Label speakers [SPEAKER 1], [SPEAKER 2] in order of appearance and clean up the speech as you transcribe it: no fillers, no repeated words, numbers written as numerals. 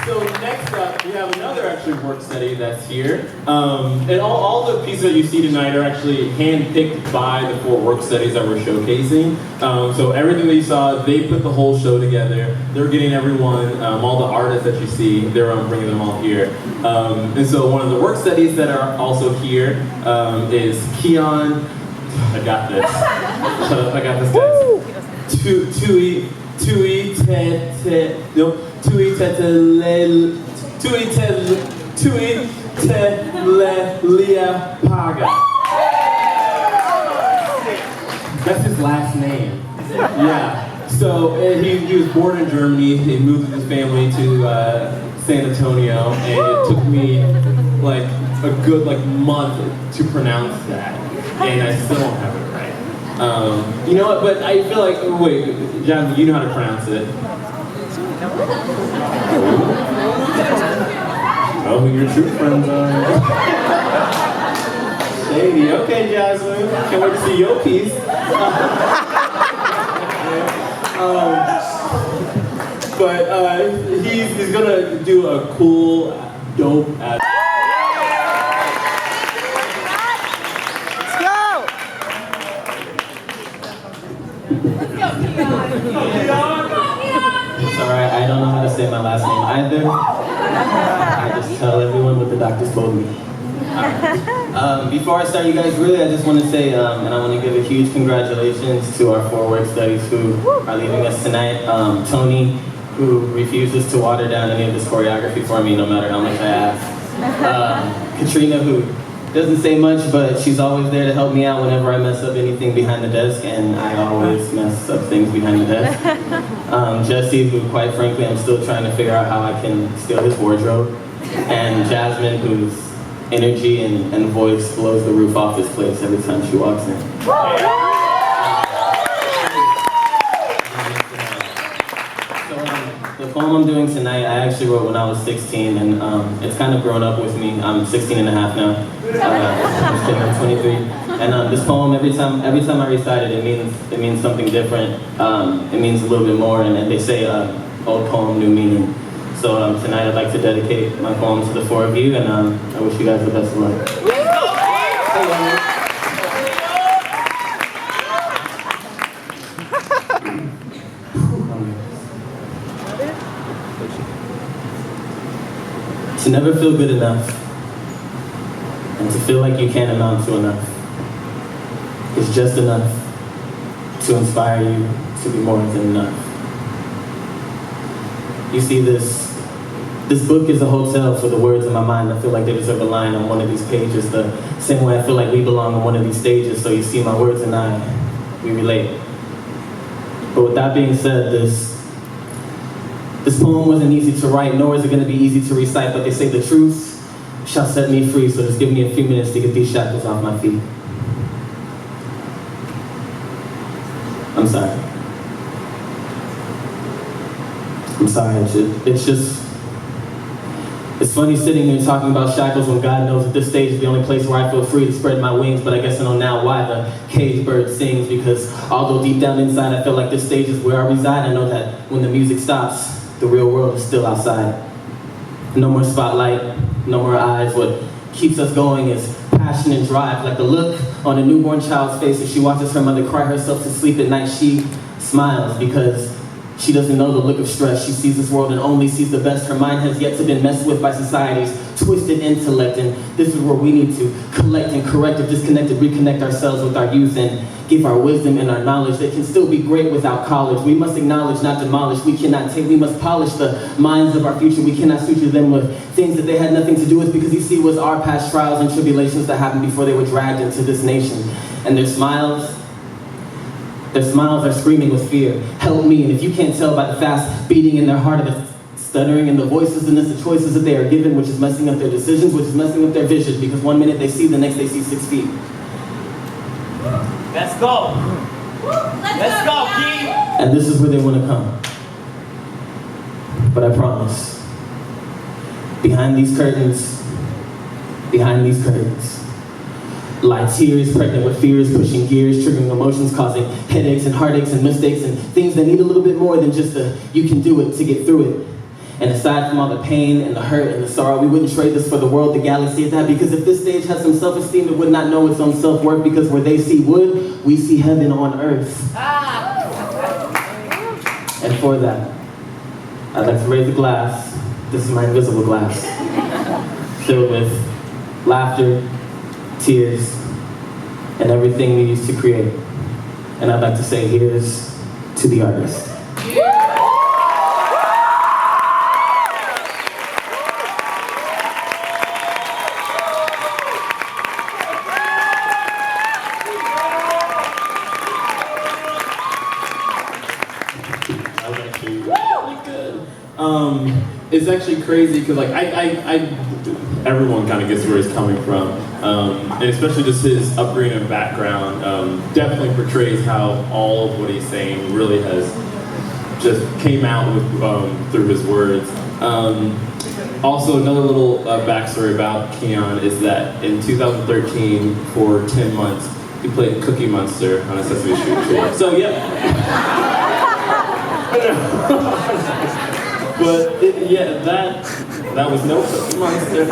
[SPEAKER 1] So next up, we have another actually work study that's here. And all the pieces that you see tonight are actually hand-picked by the 4 work studies that we're showcasing. So everything that you saw, they put the whole show together. They're getting everyone, all the artists that you see, they're bringing them all here. And so one of the work studies that are also here is Keyon. I got this. I got this, guys. Tuiteleleapaga. That's his last name. Yeah. So he was born in Germany. He moved with his family to San Antonio, and it took me like a good month to pronounce that, and I still don't have it right. You know what? But I feel like wait, John, you know how to pronounce it. Oh, who your true friends are. Shady. Okay, Jasmine. Can't wait to see your piece. But he's gonna do a cool, dope.
[SPEAKER 2] Let's go, Keyon.
[SPEAKER 3] It's alright, I don't know how to say my last name either. I just tell everyone what the doctors told me. Before I start, you guys, really, I just want to say, and I want to give a huge congratulations to our 4 work studies who are leaving us tonight. Tony, who refuses to water down any of this choreography for me, no matter how much I ask. Katrina, who doesn't say much, but she's always there to help me out whenever I mess up anything behind the desk, and I always mess up things behind the desk. Jesse, who quite frankly I'm still trying to figure out how I can steal his wardrobe. And Jasmine, whose energy and voice blows the roof off this place every time she walks in. The poem I'm doing tonight, I actually wrote when I was 16, and it's kind of grown up with me. I'm 16 and a half now. I'm 23. And this poem, every time I recite it, it means something different. It means a little bit more, and they say old poem, new meaning. So tonight I'd like to dedicate my poem to the 4 of you, and I wish you guys the best of luck. To never feel good enough, and to feel like you can't amount to enough, is just enough to inspire you to be more than enough. You see, this book is a hotel for the words in my mind. I feel like they deserve a line on one of these pages, the same way I feel like we belong on one of these stages, so you see my words and we relate. But with that being said, this poem wasn't easy to write, nor is it going to be easy to recite, but they say the truth shall set me free, so just give me a few minutes to get these shackles off my feet. I'm sorry. I'm sorry, it's funny sitting here talking about shackles when God knows at this stage is the only place where I feel free to spread my wings, but I guess I know now why the caged bird sings, because although deep down inside I feel like this stage is where I reside, I know that when the music stops, the real world is still outside. No more spotlight, no more eyes. What keeps us going is passion and drive, like the look on a newborn child's face as she watches her mother cry herself to sleep at night. She smiles because she doesn't know the look of stress. She sees this world and only sees the best. Her mind has yet to been messed with by society's twisted intellect, and this is where we need to collect and correct or disconnect and reconnect ourselves with our youth and give our wisdom and our knowledge that can still be great without college. We must acknowledge, not demolish. We must polish the minds of our future. We cannot suture them with things that they had nothing to do with, because you see, it was our past trials and tribulations that happened before they were dragged into this nation. And their smiles are screaming with fear. Help me. And if you can't tell by the fast beating in their heart of the stuttering in the voices, and it's the choices that they are given, which is messing up their decisions, which is messing up their vision, because one minute they see, the next they see 6 feet.
[SPEAKER 4] Let's go. Let's go, Keyn.
[SPEAKER 3] And this is where they want to come. But I promise, behind these curtains, lie tears pregnant with fears, pushing gears, triggering emotions, causing headaches and heartaches and mistakes and things that need a little bit more than just a you can do it to get through it. And aside from all the pain and the hurt and the sorrow, we wouldn't trade this for the world, the galaxy, and that. Because if this stage has some self-esteem, it would not know its own self-worth. Because where they see wood, we see heaven on earth. And for that, I'd like to raise a glass. This is my invisible glass, filled with laughter, tears, and everything we used to create. And I'd like to say, here's to the artist.
[SPEAKER 1] That was actually really good. It's actually crazy because like everyone kind of gets where he's coming from, and especially just his upbringing and background definitely portrays how all of what he's saying really has just came out with through his words. Also, another little backstory about Keyon is that in 2013, for 10 months, he played Cookie Monster on a Sesame Street tour. So yeah. But yeah, that was no Cookie Monster.